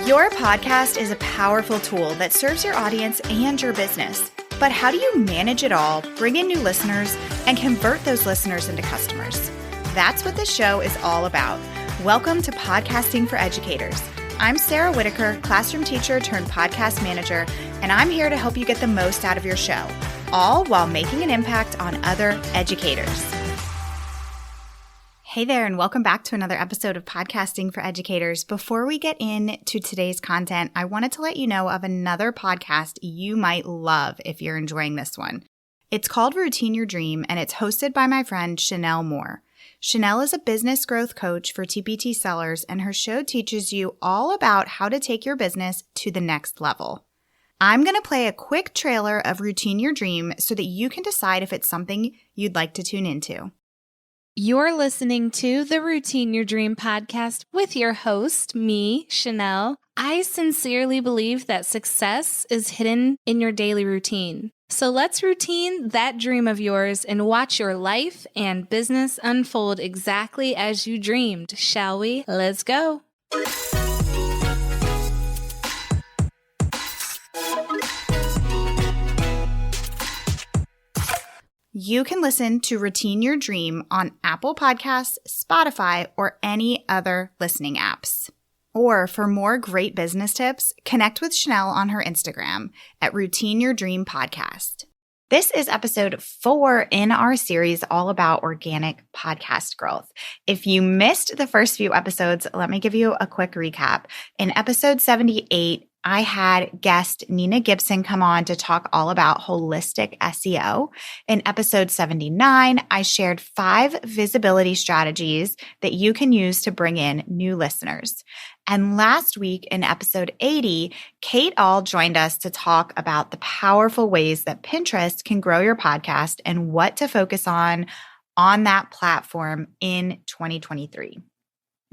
Your podcast is a powerful tool that serves your audience and your business. But how do you manage it all, bring in new listeners, and convert those listeners into customers? That's what this show is all about. Welcome to Podcasting for Educators. I'm Sarah Whitaker, classroom teacher turned podcast manager, and I'm here to help you get the most out of your show, all while making an impact on other educators. Hey there, and welcome back to another episode of Podcasting for Educators. Before we get into today's content, I wanted to let you know of another podcast you might love if you're enjoying this one. It's called Routine Your Dream, and it's hosted by my friend Chanel Moore. Chanel is a business growth coach for TPT sellers, and her show teaches you all about how to take your business to the next level. I'm going to play a quick trailer of Routine Your Dream so that you can decide if it's something you'd like to tune into. You're listening to the Routine Your Dream podcast with your host, me, Chanel. I sincerely believe that success is hidden in your daily routine. So let's routine that dream of yours and watch your life and business unfold exactly as you dreamed, shall we? Let's go. You can listen to Routine Your Dream on Apple Podcasts, Spotify, or any other listening apps. Or for more great business tips, connect with Chanel on her Instagram at Routine Your Dream Podcast. This is episode 4 in our series all about organic podcast growth. If you missed the first few episodes, let me give you a quick recap. In episode 78, I had guest Nina Gibson come on to talk all about holistic SEO. In episode 79, I shared 5 visibility strategies that you can use to bring in new listeners. And last week in episode 80, Kate Ahl joined us to talk about the powerful ways that Pinterest can grow your podcast and what to focus on that platform in 2023.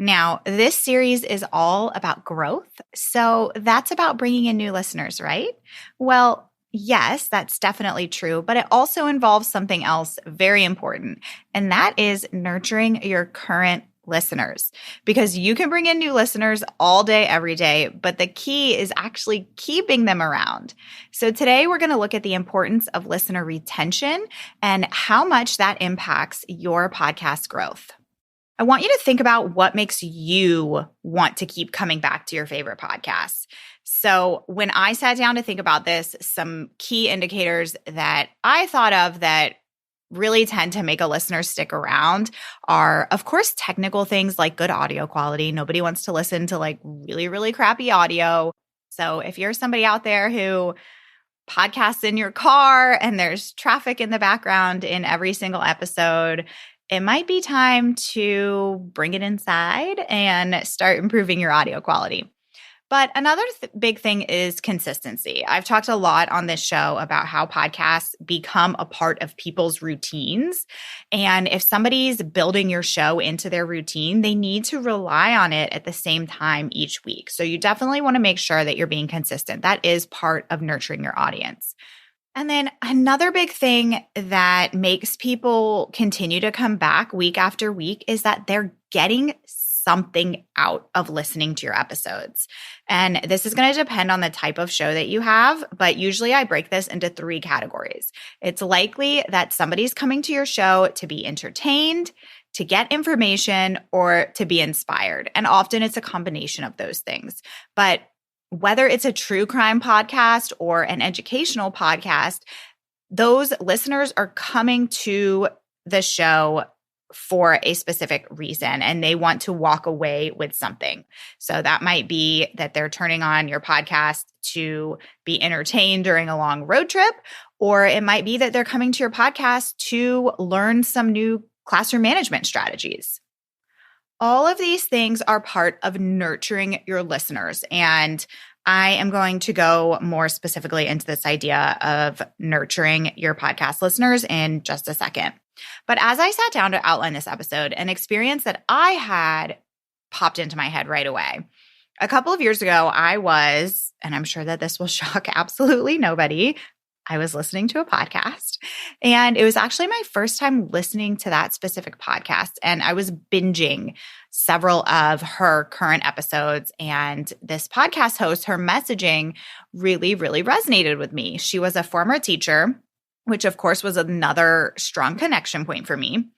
Now, this series is all about growth, so that's about bringing in new listeners, right? Well, yes, that's definitely true, but it also involves something else very important, and that is nurturing your current listeners, because you can bring in new listeners all day, every day, but the key is actually keeping them around. So today we're going to look at the importance of listener retention and how much that impacts your podcast growth. I want you to think about what makes you want to keep coming back to your favorite podcasts. So when I sat down to think about this, some key indicators that I thought of that really tend to make a listener stick around are, of course, technical things like good audio quality. Nobody wants to listen to like really, really crappy audio. So if you're somebody out there who podcasts in your car and there's traffic in the background in every single episode, it might be time to bring it inside and start improving your audio quality. But another big thing is consistency. I've talked a lot on this show about how podcasts become a part of people's routines. And if somebody's building your show into their routine, they need to rely on it at the same time each week. So you definitely want to make sure that you're being consistent. That is part of nurturing your audience. And then another big thing that makes people continue to come back week after week is that they're getting something out of listening to your episodes. And this is going to depend on the type of show that you have, but usually I break this into 3 categories. It's likely that somebody's coming to your show to be entertained, to get information, or to be inspired. And often it's a combination of those things. But whether it's a true crime podcast or an educational podcast, those listeners are coming to the show for a specific reason and they want to walk away with something. So that might be that they're turning on your podcast to be entertained during a long road trip, or it might be that they're coming to your podcast to learn some new classroom management strategies. All of these things are part of nurturing your listeners. And I am going to go more specifically into this idea of nurturing your podcast listeners in just a second. But as I sat down to outline this episode, an experience that I had popped into my head right away. A couple of years ago, I was, and I'm sure that this will shock absolutely nobody, I was listening to a podcast, and it was actually my first time listening to that specific podcast. And I was binging several of her current episodes. And this podcast host, her messaging really, really resonated with me. She was a former teacher, which of course was another strong connection point for me.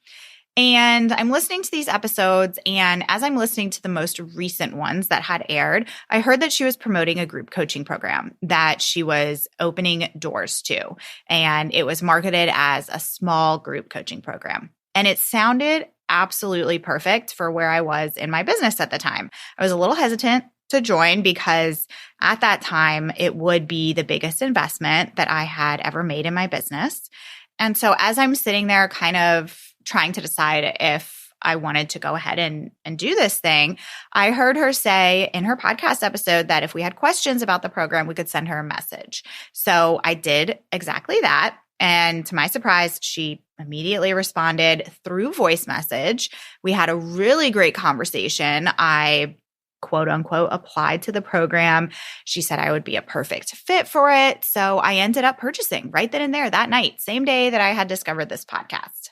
And I'm listening to these episodes, and as I'm listening to the most recent ones that had aired, I heard that she was promoting a group coaching program that she was opening doors to, and it was marketed as a small group coaching program. And it sounded absolutely perfect for where I was in my business at the time. I was a little hesitant to join because at that time, it would be the biggest investment that I had ever made in my business. And so as I'm sitting there kind of trying to decide if I wanted to go ahead and do this thing, I heard her say in her podcast episode that if we had questions about the program, we could send her a message. So I did exactly that. And to my surprise, she immediately responded through voice message. We had a really great conversation. I quote unquote applied to the program. She said I would be a perfect fit for it. So I ended up purchasing right then and there that night, same day that I had discovered this podcast.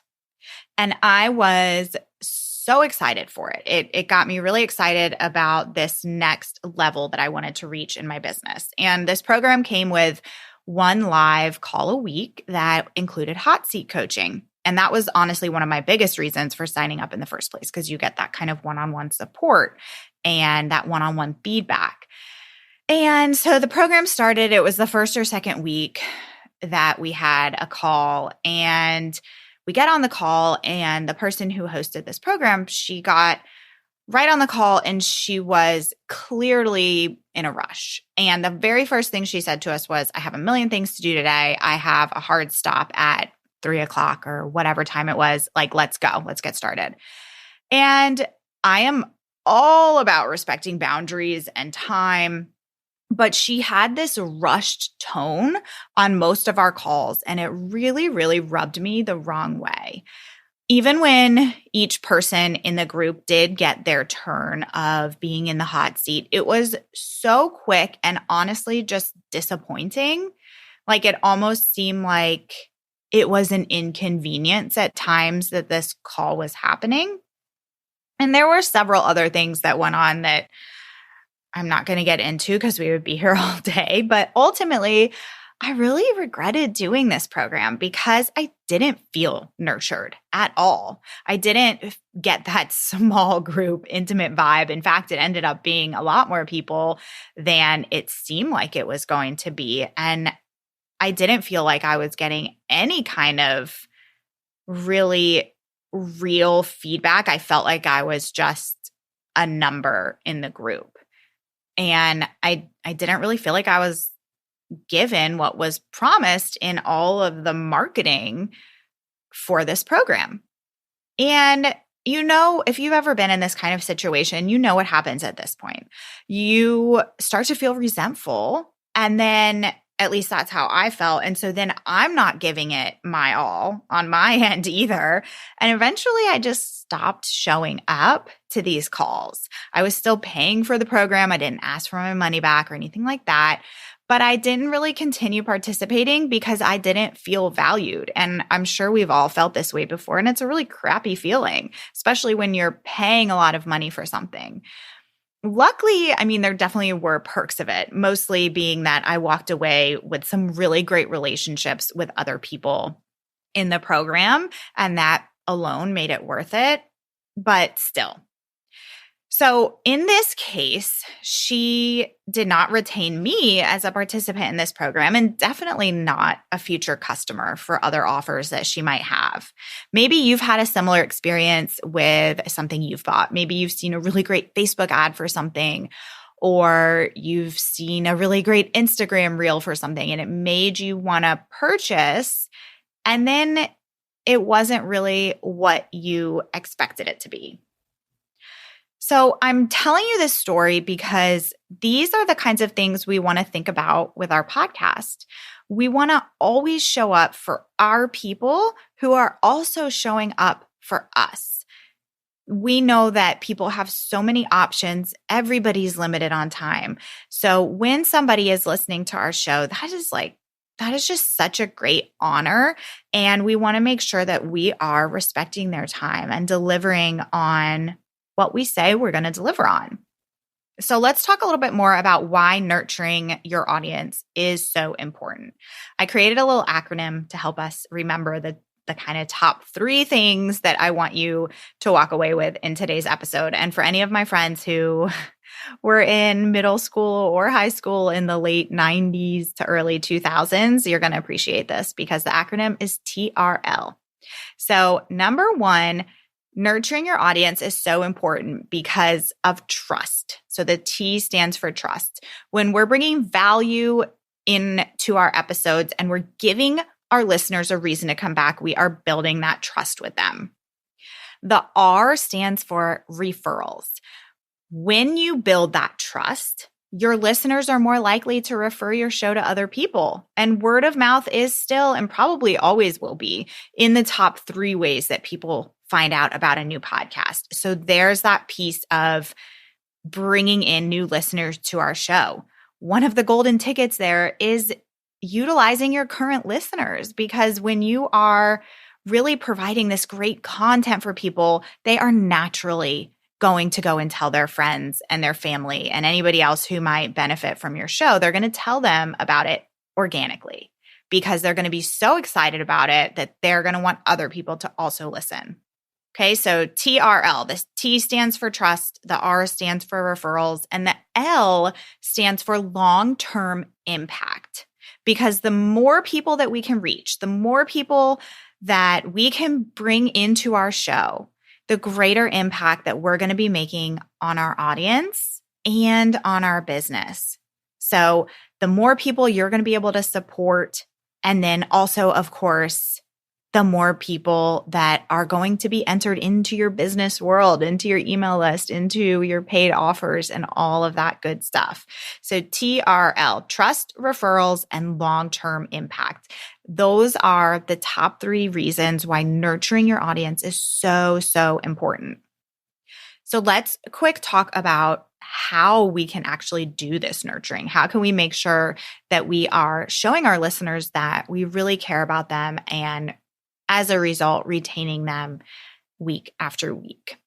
And I was so excited for it. It got me really excited about this next level that I wanted to reach in my business. And this program came with one live call a week that included hot seat coaching. And that was honestly one of my biggest reasons for signing up in the first place, because you get that kind of one-on-one support and that one-on-one feedback. And so the program started. It was the first or second week that we had a call, and we get on the call, and the person who hosted this program, she got right on the call and she was clearly in a rush. And the very first thing she said to us was, I have a million things to do today. I have a hard stop at 3:00 or whatever time it was. Like, let's go. Let's get started. And I am all about respecting boundaries and time. But she had this rushed tone on most of our calls, and it really, really rubbed me the wrong way. Even when each person in the group did get their turn of being in the hot seat, it was so quick and honestly just disappointing. Like, it almost seemed like it was an inconvenience at times that this call was happening. And there were several other things that went on that I'm not going to get into because we would be here all day. But ultimately, I really regretted doing this program because I didn't feel nurtured at all. I didn't get that small group, intimate vibe. In fact, it ended up being a lot more people than it seemed like it was going to be. And I didn't feel like I was getting any kind of really real feedback. I felt like I was just a number in the group. And I didn't really feel like I was given what was promised in all of the marketing for this program. And if you've ever been in this kind of situation, you know what happens at this point. You start to feel resentful, and then at least that's how I felt. And so then I'm not giving it my all on my end either. And eventually I just stopped showing up to these calls. I was still paying for the program. I didn't ask for my money back or anything like that. But I didn't really continue participating because I didn't feel valued. And I'm sure we've all felt this way before. And it's a really crappy feeling, especially when you're paying a lot of money for something. Luckily, there definitely were perks of it, mostly being that I walked away with some really great relationships with other people in the program, and that alone made it worth it. But still. So in this case, she did not retain me as a participant in this program, and definitely not a future customer for other offers that she might have. Maybe you've had a similar experience with something you've bought. Maybe you've seen a really great Facebook ad for something, or you've seen a really great Instagram reel for something, and it made you want to purchase, and then it wasn't really what you expected it to be. So I'm telling you this story because these are the kinds of things we want to think about with our podcast. We want to always show up for our people who are also showing up for us. We know that people have so many options. Everybody's limited on time. So when somebody is listening to our show, that is like that is just such a great honor. And we want to make sure that we are respecting their time and delivering on what we say we're going to deliver on. So let's talk a little bit more about why nurturing your audience is so important. I created a little acronym to help us remember the kind of top 3 things that I want you to walk away with in today's episode. And for any of my friends who were in middle school or high school in the late 90s to early 2000s, you're going to appreciate this because the acronym is TRL. So number 1, nurturing your audience is so important because of trust. So the T stands for trust. When we're bringing value into our episodes and we're giving our listeners a reason to come back, we are building that trust with them. The R stands for referrals. When you build that trust, your listeners are more likely to refer your show to other people. And word of mouth is still, and probably always will be, in the top 3 ways that people find out about a new podcast. So there's that piece of bringing in new listeners to our show. One of the golden tickets there is utilizing your current listeners, because when you are really providing this great content for people, they are naturally going to go and tell their friends and their family and anybody else who might benefit from your show. They're going to tell them about it organically because they're going to be so excited about it that they're going to want other people to also listen. Okay, so TRL, this T stands for trust, the R stands for referrals, and the L stands for long-term impact. Because the more people that we can reach, the more people that we can bring into our show, the greater impact that we're going to be making on our audience and on our business. So the more people you're going to be able to support, and then also, of course, the more people that are going to be entered into your business world, into your email list, into your paid offers, and all of that good stuff. So TRL, trust, referrals, and long-term impact. Those are the top 3 reasons why nurturing your audience is so, so important. So let's quick talk about how we can actually do this nurturing. How can we make sure that we are showing our listeners that we really care about them, and as a result, retaining them week after week?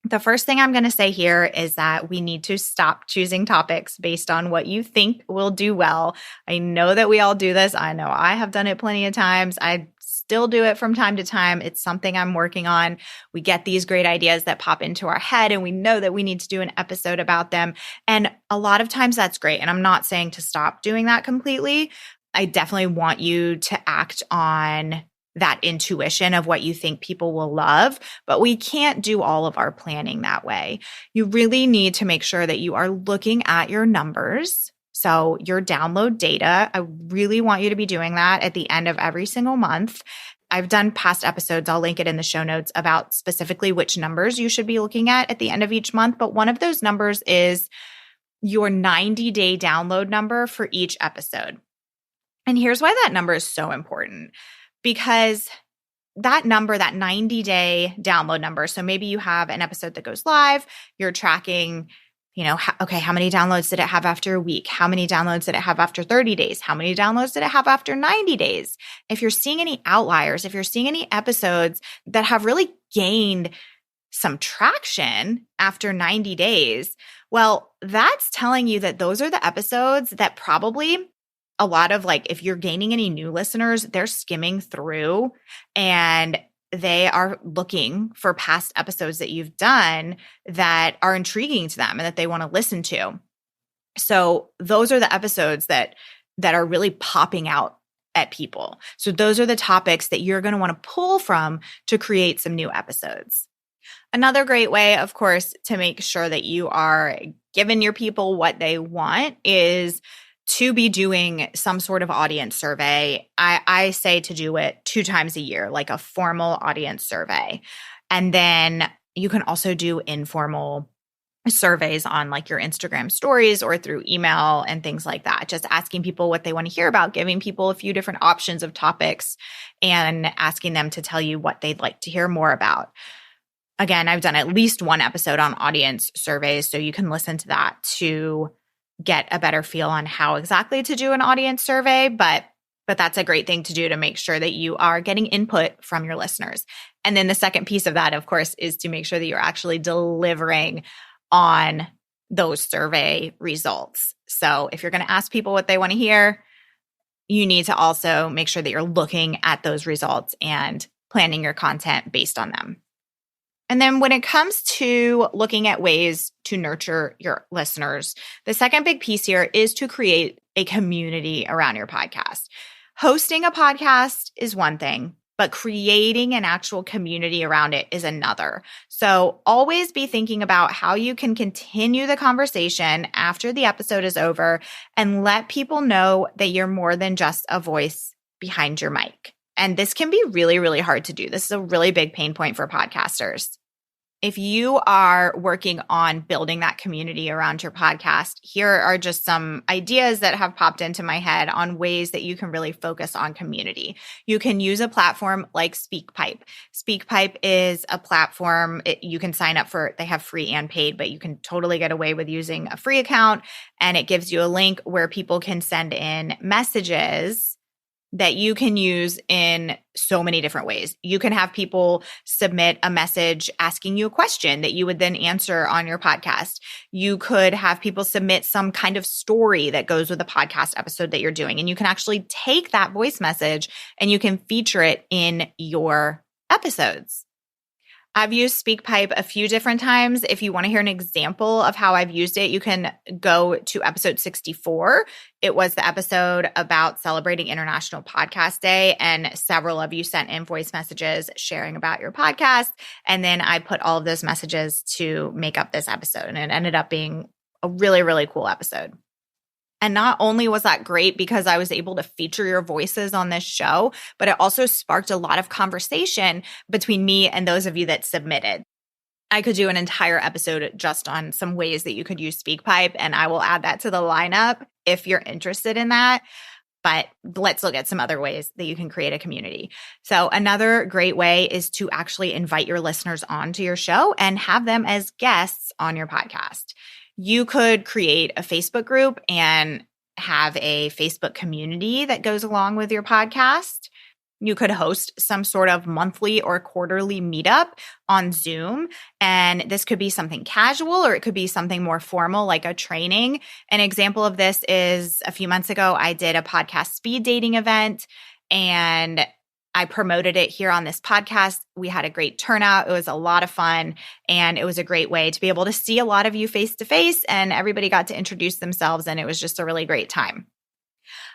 The first thing I'm going to say here is that we need to stop choosing topics based on what you think will do well. I know that we all do this. I know I have done it plenty of times. I still do it from time to time. It's something I'm working on. We get these great ideas that pop into our head and we know that we need to do an episode about them. And a lot of times that's great. And I'm not saying to stop doing that completely. I definitely want you to act on that intuition of what you think people will love, but we can't do all of our planning that way. You really need to make sure that you are looking at your numbers. So your download data, I really want you to be doing that at the end of every single month. I've done past episodes, I'll link it in the show notes, about specifically which numbers you should be looking at the end of each month. But one of those numbers is your 90-day download number for each episode. And here's why that number is so important. Because that number, that 90-day download number, so maybe you have an episode that goes live, you're tracking, how many downloads did it have after a week? How many downloads did it have after 30 days? How many downloads did it have after 90 days? If you're seeing any outliers, if you're seeing any episodes that have really gained some traction after 90 days, well, that's telling you that those are the episodes that probably a lot of, if you're gaining any new listeners, they're skimming through and they are looking for past episodes that you've done that are intriguing to them and that they want to listen to. So those are the episodes that are really popping out at people. So those are the topics that you're going to want to pull from to create some new episodes. Another great way, of course, to make sure that you are giving your people what they want is to be doing some sort of audience survey. I say to do it 2 times a year, like a formal audience survey. And then you can also do informal surveys on your Instagram stories or through email and things like that. Just asking people what they want to hear about, giving people a few different options of topics and asking them to tell you what they'd like to hear more about. Again, I've done at least 1 episode on audience surveys, so you can listen to that to get a better feel on how exactly to do an audience survey. But But that's a great thing to do to make sure that you are getting input from your listeners. And then the second piece of that, of course, is to make sure that you're actually delivering on those survey results. So if you're going to ask people what they want to hear, you need to also make sure that you're looking at those results and planning your content based on them. And then when it comes to looking at ways to nurture your listeners, the second big piece here is to create a community around your podcast. Hosting a podcast is one thing, but creating an actual community around it is another. So always be thinking about how you can continue the conversation after the episode is over and let people know that you're more than just a voice behind your mic. And this can be really, really hard to do. This is a really big pain point for podcasters. If you are working on building that community around your podcast, here are just some ideas that have popped into my head on ways that you can really focus on community. You can use a platform like SpeakPipe. SpeakPipe is a platform you can sign up for. They have free and paid, but you can totally get away with using a free account. And it gives you a link where people can send in messages that you can use in so many different ways. You can have people submit a message asking you a question that you would then answer on your podcast. You could have people submit some kind of story that goes with a podcast episode that you're doing. And you can actually take that voice message and you can feature it in your episodes. I've used SpeakPipe a few different times. If you want to hear an example of how I've used it, you can go to episode 64. It was the episode about celebrating International Podcast Day, and several of you sent in voice messages sharing about your podcast. And then I put all of those messages to make up this episode, and it ended up being a really, really cool episode. And not only was that great because I was able to feature your voices on this show, but it also sparked a lot of conversation between me and those of you that submitted. I could do an entire episode just on some ways that you could use SpeakPipe, and I will add that to the lineup if you're interested in that. But let's look at some other ways that you can create a community. So another great way is to actually invite your listeners onto your show and have them as guests on your podcast. You could create a Facebook group and have a Facebook community that goes along with your podcast. You could host some sort of monthly or quarterly meetup on Zoom. And this could be something casual or it could be something more formal like a training. An example of this is a few months ago, I did a podcast speed dating event and I promoted it here on this podcast. We had a great turnout. It was a lot of fun. And it was a great way to be able to see a lot of you face to face, and everybody got to introduce themselves. And it was just a really great time.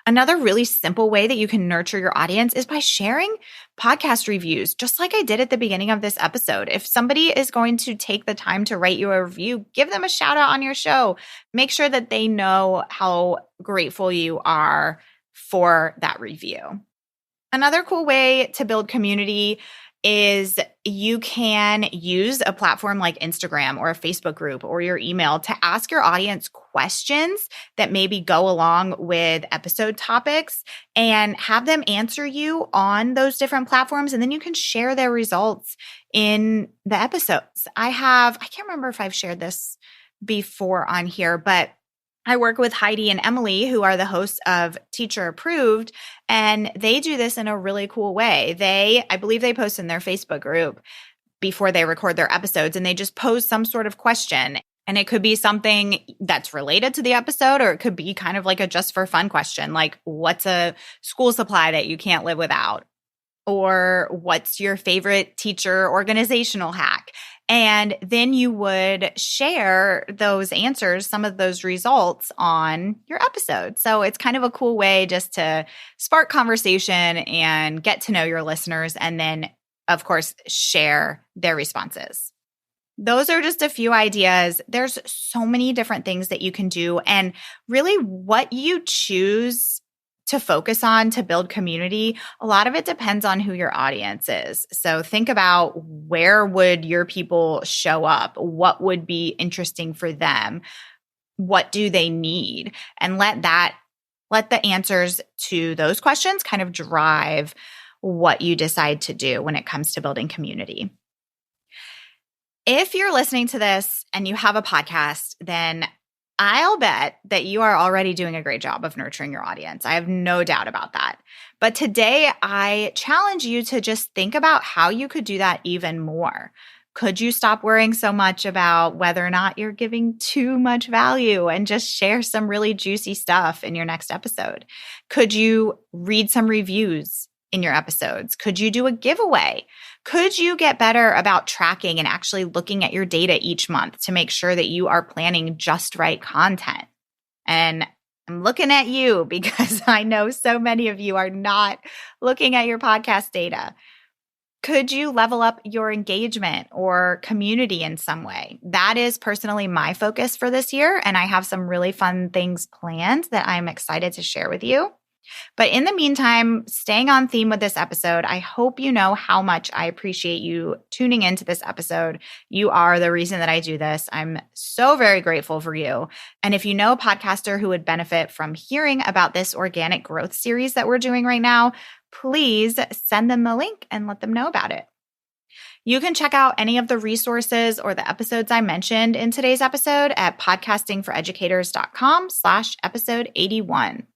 Another really simple way that you can nurture your audience is by sharing podcast reviews, just like I did at the beginning of this episode. If somebody is going to take the time to write you a review, give them a shout out on your show. Make sure that they know how grateful you are for that review. Another cool way to build community is you can use a platform like Instagram or a Facebook group or your email to ask your audience questions that maybe go along with episode topics and have them answer you on those different platforms. And then you can share their results in the episodes. I can't remember if I've shared this before on here, but I work with Heidi and Emily, who are the hosts of Teacher Approved, and they do this in a really cool way. I believe they post in their Facebook group before they record their episodes, and they just pose some sort of question. And it could be something that's related to the episode, or it could be kind of like a just for fun question, like what's a school supply that you can't live without? Or what's your favorite teacher organizational hack? And then you would share those answers, some of those results on your episode. So it's kind of a cool way just to spark conversation and get to know your listeners, and then, of course, share their responses. Those are just a few ideas. There's so many different things that you can do. And really what you choose to focus on to build community, a lot of it depends on who your audience is. So think about where would your people show up? What would be interesting for them? What do they need? And let the answers to those questions kind of drive what you decide to do when it comes to building community. If you're listening to this and you have a podcast, then I'll bet that you are already doing a great job of nurturing your audience. I have no doubt about that. But today, I challenge you to just think about how you could do that even more. Could you stop worrying so much about whether or not you're giving too much value and just share some really juicy stuff in your next episode? Could you read some reviews in your episodes? Could you do a giveaway? Could you get better about tracking and actually looking at your data each month to make sure that you are planning just right content? And I'm looking at you because I know so many of you are not looking at your podcast data. Could you level up your engagement or community in some way? That is personally my focus for this year, and I have some really fun things planned that I'm excited to share with you. But in the meantime, staying on theme with this episode, I hope you know how much I appreciate you tuning into this episode. You are the reason that I do this. I'm so very grateful for you. And if you know a podcaster who would benefit from hearing about this organic growth series that we're doing right now, please send them the link and let them know about it. You can check out any of the resources or the episodes I mentioned in today's episode at podcastingforeducators.com/episode 81.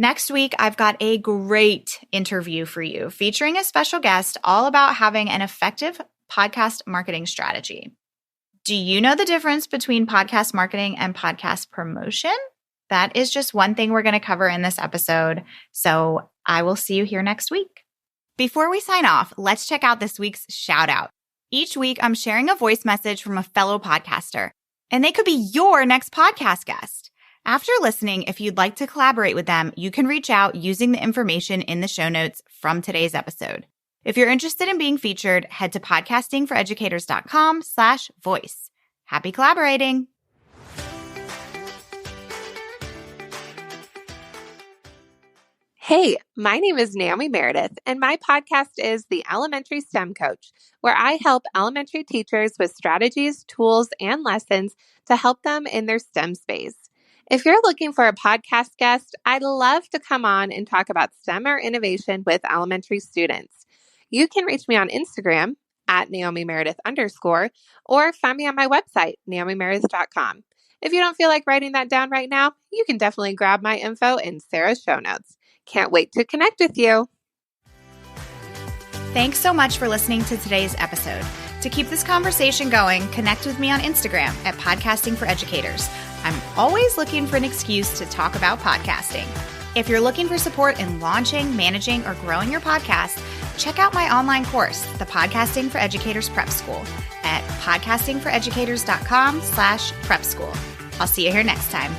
Next week, I've got a great interview for you featuring a special guest all about having an effective podcast marketing strategy. Do you know the difference between podcast marketing and podcast promotion? That is just one thing we're going to cover in this episode. So I will see you here next week. Before we sign off, let's check out this week's shout out. Each week, I'm sharing a voice message from a fellow podcaster, and they could be your next podcast guest. After listening, if you'd like to collaborate with them, you can reach out using the information in the show notes from today's episode. If you're interested in being featured, head to podcastingforeducators.com/voice. Happy collaborating. Hey, my name is Naomi Meredith, and my podcast is The Elementary STEM Coach, where I help elementary teachers with strategies, tools, and lessons to help them in their STEM space. If you're looking for a podcast guest, I'd love to come on and talk about STEM or innovation with elementary students. You can reach me on Instagram at NaomiMeredith_, or find me on my website, NaomiMeredith.com. If you don't feel like writing that down right now, you can definitely grab my info in Sarah's show notes. Can't wait to connect with you. Thanks so much for listening to today's episode. To keep this conversation going, connect with me on Instagram at Podcasting for Educators. I'm always looking for an excuse to talk about podcasting. If you're looking for support in launching, managing, or growing your podcast, check out my online course, the Podcasting for Educators Prep School, at podcastingforeducators.com/prep school. I'll see you here next time.